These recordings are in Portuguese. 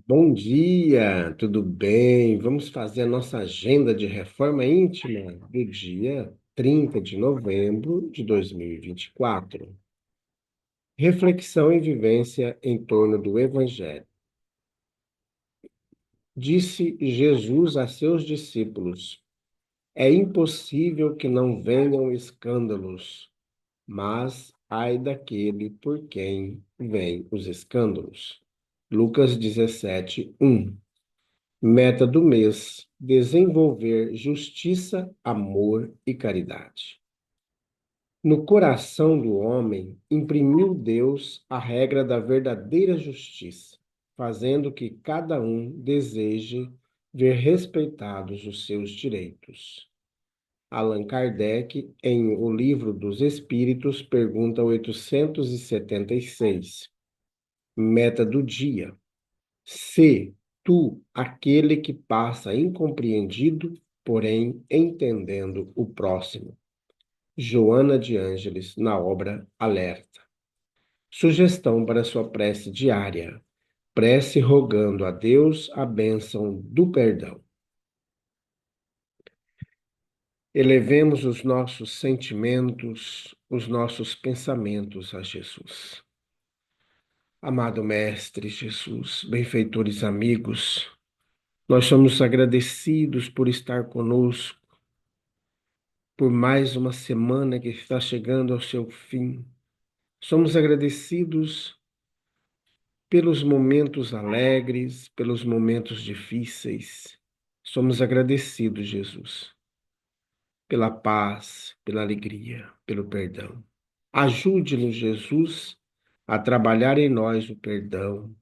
Bom dia, tudo bem? Vamos fazer a nossa agenda de reforma íntima do dia 30 de novembro de 2024. Reflexão e vivência em torno do Evangelho. Disse Jesus a seus discípulos: É impossível que não venham escândalos, mas ai daquele por quem vêm os escândalos. Lucas 17:1. Meta do mês: desenvolver justiça, amor e caridade. No coração do homem, imprimiu Deus a regra da verdadeira justiça, fazendo que cada um deseje ver respeitados os seus direitos. Allan Kardec, em O Livro dos Espíritos, pergunta 876. Meta do dia: se tu, aquele que passa incompreendido, porém entendendo o próximo. Joana de Ângeles, na obra Alerta. Sugestão para sua prece diária. Prece rogando a Deus a bênção do perdão. Elevemos os nossos sentimentos, os nossos pensamentos a Jesus. Amado Mestre Jesus, benfeitores amigos, nós somos agradecidos por estar conosco, por mais uma semana que está chegando ao seu fim. Somos agradecidos pelos momentos alegres, pelos momentos difíceis. Somos agradecidos, Jesus, pela paz, pela alegria, pelo perdão. Ajude-nos, Jesus, a trabalhar em nós o perdão,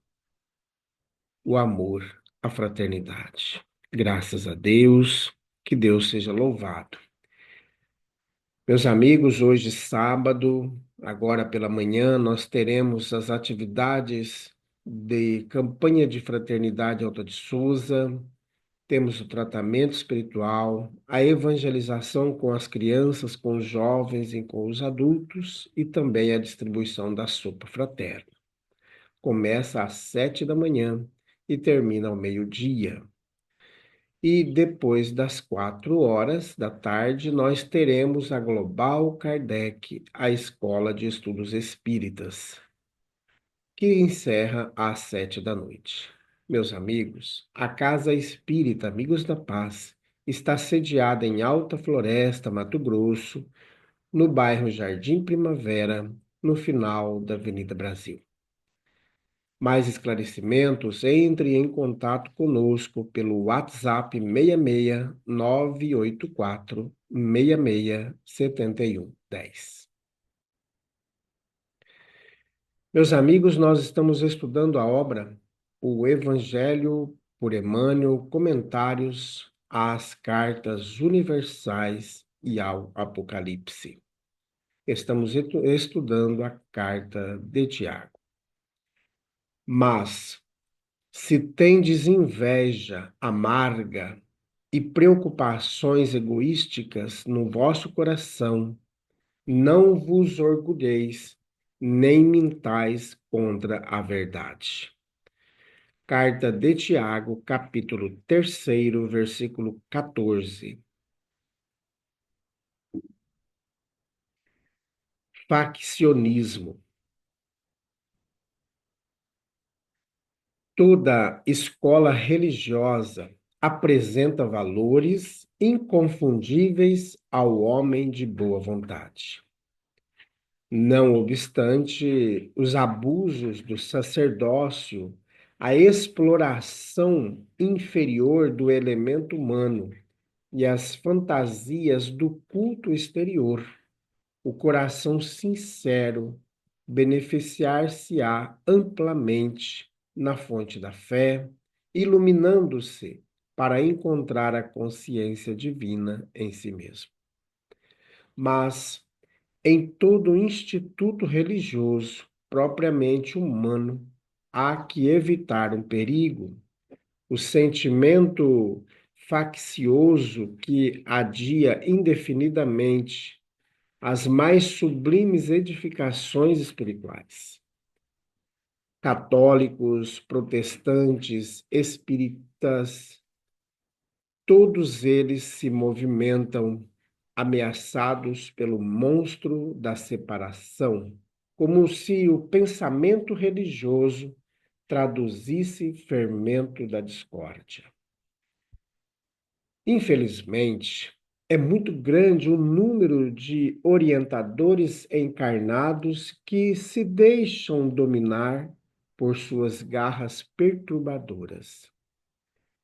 o amor, a fraternidade. Graças a Deus, que Deus seja louvado. Meus amigos, hoje sábado, agora pela manhã, nós teremos as atividades de campanha de fraternidade Alta de Souza, temos o tratamento espiritual, a evangelização com as crianças, com os jovens e com os adultos e também a distribuição da sopa fraterna. Começa às 7 da manhã e termina ao meio-dia. E depois das 4 horas da tarde, nós teremos a Global Kardec, a Escola de Estudos Espíritas, que encerra às 7 da noite. Meus amigos, a Casa Espírita Amigos da Paz está sediada em Alta Floresta, Mato Grosso, no bairro Jardim Primavera, no final da Avenida Brasil. Mais esclarecimentos, entre em contato conosco pelo WhatsApp 66 984 66 7110. Meus amigos, nós estamos estudando a obra O Evangelho por Emmanuel, Comentários às Cartas Universais e ao Apocalipse. Estamos estudando a carta de Tiago. Mas se tendes inveja amarga e preocupações egoísticas no vosso coração, não vos orgulheis, nem mintais contra a verdade. Carta de Tiago, capítulo 3, versículo 14. Faccionismo. Toda escola religiosa apresenta valores inconfundíveis ao homem de boa vontade. Não obstante os abusos do sacerdócio, a exploração inferior do elemento humano e as fantasias do culto exterior, o coração sincero beneficiar-se-á amplamente na fonte da fé, iluminando-se para encontrar a consciência divina em si mesmo. Mas, em todo instituto religioso propriamente humano, há que evitar um perigo, o sentimento faccioso que adia indefinidamente as mais sublimes edificações espirituais. católicos, protestantes, espíritas, todos eles se movimentam ameaçados pelo monstro da separação, como se o pensamento religioso traduzisse fermento da discórdia. Infelizmente, é muito grande o número de orientadores encarnados que se deixam dominar por suas garras perturbadoras.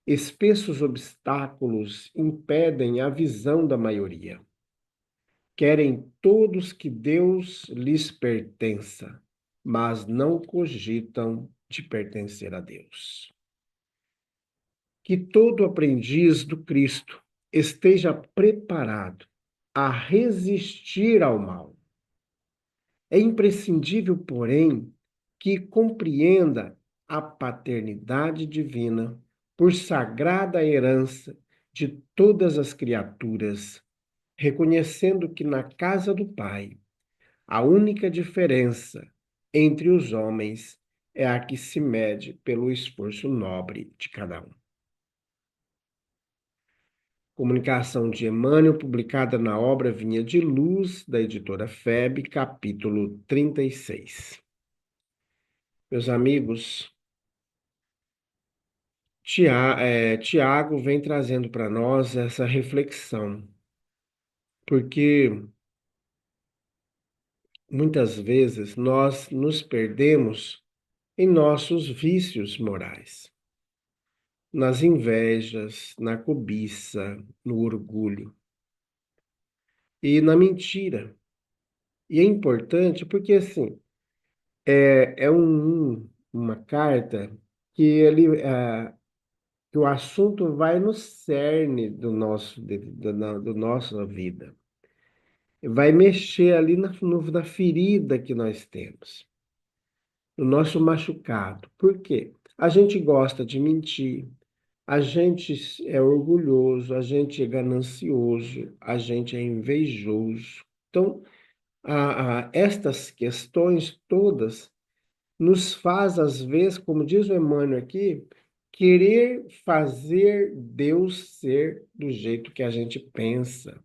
Espessos obstáculos impedem a visão da maioria. Querem todos que Deus lhes pertença, mas não cogitam de pertencer a Deus. Que todo aprendiz do Cristo esteja preparado a resistir ao mal. É imprescindível, porém, que compreenda a paternidade divina por sagrada herança de todas as criaturas, reconhecendo que na casa do Pai, a única diferença entre os homens é a que se mede pelo esforço nobre de cada um. Comunicação de Emmanuel, publicada na obra Vinha de Luz, da editora FEB, capítulo 36. Meus amigos, Tiago vem trazendo para nós essa reflexão, porque muitas vezes nós nos perdemos em nossos vícios morais, nas invejas, na cobiça, no orgulho e na mentira. E é importante porque, assim, uma carta que o assunto vai no cerne do nossa vida. Vai mexer ali na ferida que nós temos, no nosso machucado. Por quê? A gente gosta de mentir, a gente é orgulhoso, a gente é ganancioso, a gente é invejoso. Então, estas questões todas nos faz, às vezes, como diz o Emmanuel aqui, querer fazer Deus ser do jeito que a gente pensa.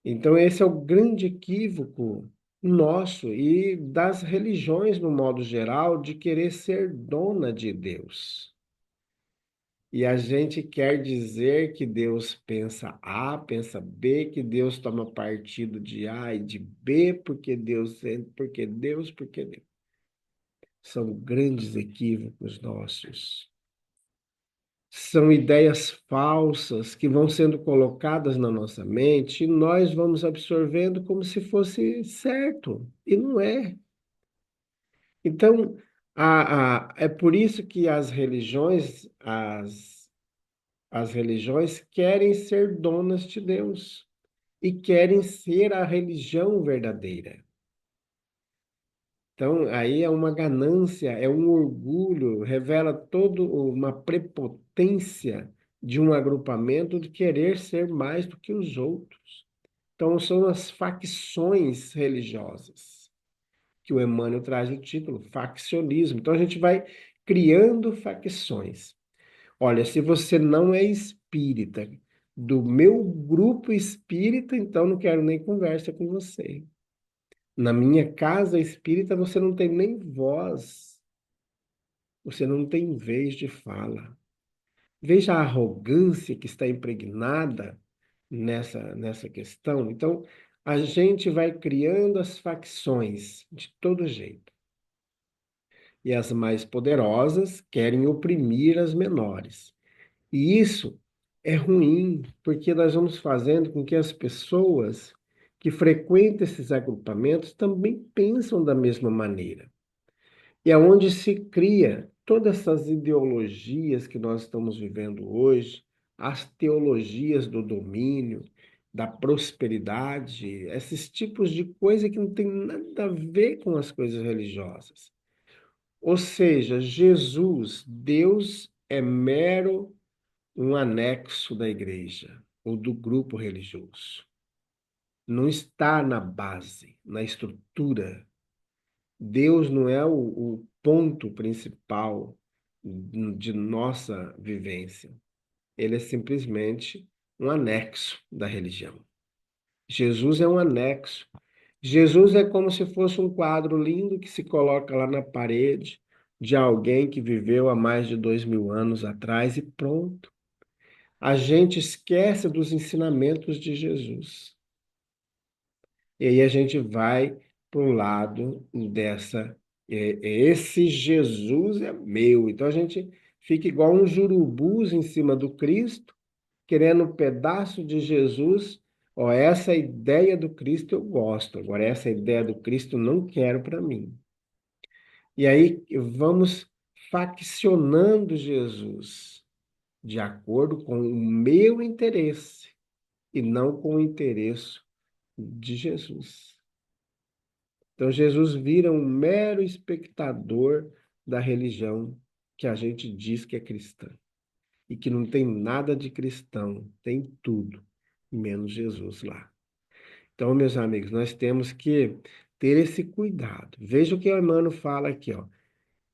Então, esse é o grande equívoco nosso e das religiões, no modo geral, de querer ser dona de Deus. E a gente quer dizer que Deus pensa A, pensa B, que Deus toma partido de A e de B, porque Deus, porque Deus. São grandes equívocos nossos. São ideias falsas que vão sendo colocadas na nossa mente e nós vamos absorvendo como se fosse certo, e não é. Então, é por isso que as religiões querem ser donas de Deus e querem ser a religião verdadeira. Então, aí é uma ganância, é um orgulho, revela toda uma prepotência de um agrupamento de querer ser mais do que os outros. Então, são as facções religiosas, que o Emmanuel traz o título, faccionismo. Então, a gente vai criando facções. Olha, se você não é espírita, do meu grupo espírita, então não quero nem conversa com você. Na minha casa espírita você não tem nem voz, você não tem vez de fala. Veja a arrogância que está impregnada nessa questão. Então, a gente vai criando as facções de todo jeito. E as mais poderosas querem oprimir as menores. E isso é ruim, porque nós vamos fazendo com que as pessoas que frequentam esses agrupamentos também pensam da mesma maneira. E é onde se cria todas essas ideologias que nós estamos vivendo hoje, as teologias do domínio, da prosperidade, esses tipos de coisa que não tem nada a ver com as coisas religiosas. Ou seja, Jesus, Deus, é mero um anexo da igreja ou do grupo religioso. Não está na base, na estrutura. Deus não é o ponto principal de nossa vivência. Ele é simplesmente um anexo da religião. Jesus é um anexo. Jesus é como se fosse um quadro lindo que se coloca lá na parede de alguém que viveu há mais de 2000 anos atrás e pronto. A gente esquece dos ensinamentos de Jesus. E aí a gente vai para o lado dessa. Esse Jesus é meu. Então a gente fica igual uns urubus em cima do Cristo, querendo um pedaço de Jesus. Ó, essa ideia do Cristo eu gosto, agora essa ideia do Cristo eu não quero para mim. E aí vamos faccionando Jesus de acordo com o meu interesse e não com o interesse de Jesus. Então, Jesus vira um mero espectador da religião que a gente diz que é cristã e que não tem nada de cristão, tem tudo, menos Jesus lá. Então, meus amigos, nós temos que ter esse cuidado. Veja o que o Emmanuel fala aqui, ó.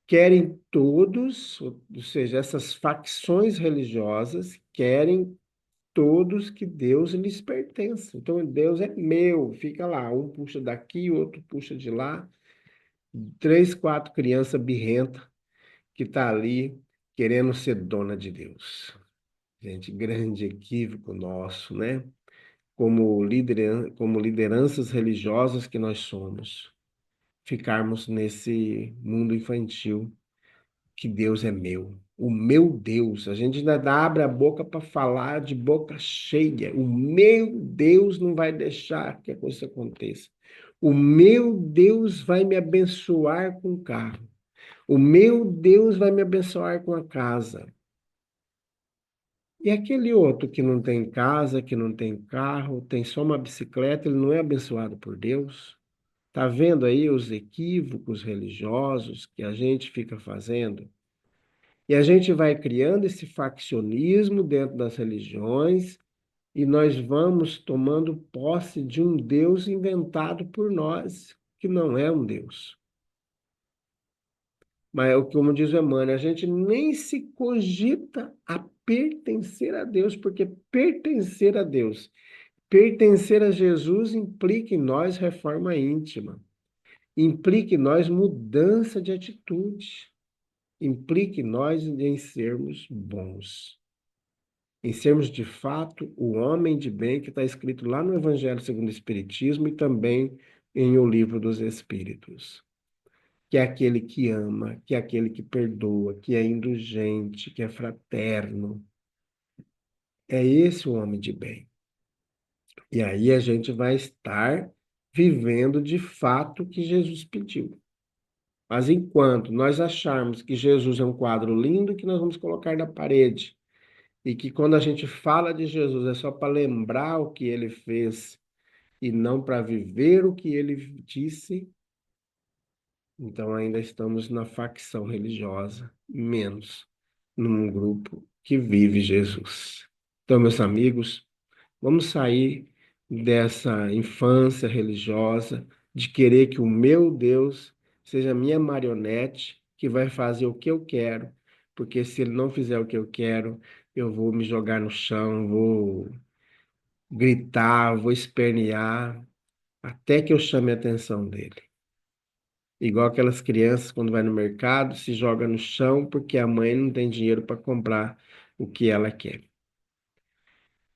Querem todos, ou seja, essas facções religiosas, querem todos que Deus lhes pertença. Então, Deus é meu, fica lá, um puxa daqui, outro puxa de lá. Três, quatro crianças birrenta que tá ali querendo ser dona de Deus. Gente, grande equívoco nosso, né? Como lideranças religiosas que nós somos, ficarmos nesse mundo infantil que Deus é meu. O meu Deus, a gente ainda abre a boca para falar de boca cheia. O meu Deus não vai deixar que a coisa aconteça. O meu Deus vai me abençoar com o carro. O meu Deus vai me abençoar com a casa. E aquele outro que não tem casa, que não tem carro, tem só uma bicicleta, ele não é abençoado por Deus? Tá vendo aí os equívocos religiosos que a gente fica fazendo? E a gente vai criando esse faccionismo dentro das religiões e nós vamos tomando posse de um Deus inventado por nós, que não é um Deus. Mas é o que, como diz o Emmanuel, a gente nem se cogita a pertencer a Deus, porque pertencer a Jesus implica em nós reforma íntima, implica em nós mudança de atitude, implica em nós em sermos bons, em sermos de fato o homem de bem que está escrito lá no Evangelho segundo o Espiritismo e também em O Livro dos Espíritos. Que é aquele que ama, que é aquele que perdoa, que é indulgente, que é fraterno. É esse o homem de bem. E aí a gente vai estar vivendo de fato o que Jesus pediu. Mas enquanto nós acharmos que Jesus é um quadro lindo que nós vamos colocar na parede, e que quando a gente fala de Jesus é só para lembrar o que ele fez e não para viver o que ele disse, então ainda estamos na facção religiosa, menos num grupo que vive Jesus. Então, meus amigos, vamos sair dessa infância religiosa de querer que o meu Deus seja minha marionete, que vai fazer o que eu quero, porque se ele não fizer o que eu quero, eu vou me jogar no chão, vou gritar, vou espernear, até que eu chame a atenção dele. Igual aquelas crianças quando vai no mercado, se joga no chão porque a mãe não tem dinheiro para comprar o que ela quer.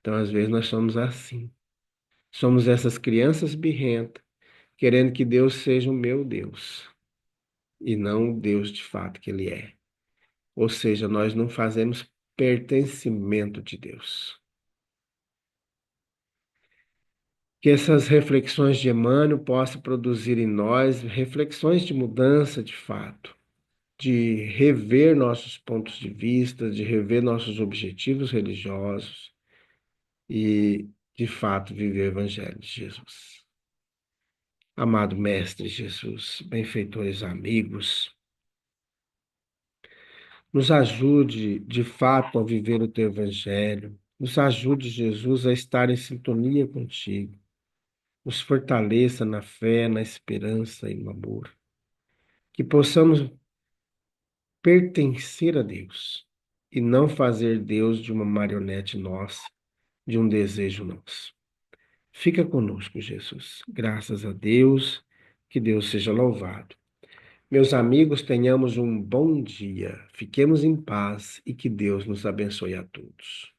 Então, às vezes, nós somos assim. Somos essas crianças birrentas, querendo que Deus seja o meu Deus, e não o Deus de fato que Ele é. Ou seja, nós não fazemos pertencimento de Deus. Que essas reflexões de Emmanuel possam produzir em nós reflexões de mudança de fato, de rever nossos pontos de vista, de rever nossos objetivos religiosos e, de fato, viver o Evangelho de Jesus. Amado Mestre Jesus, benfeitores amigos, nos ajude, de fato, a viver o teu Evangelho, nos ajude, Jesus, a estar em sintonia contigo, nos fortaleça na fé, na esperança e no amor. que possamos pertencer a Deus e não fazer Deus de uma marionete nossa, de um desejo nosso. Fica conosco, Jesus. Graças a Deus, que Deus seja louvado. Meus amigos, tenhamos um bom dia, fiquemos em paz e que Deus nos abençoe a todos.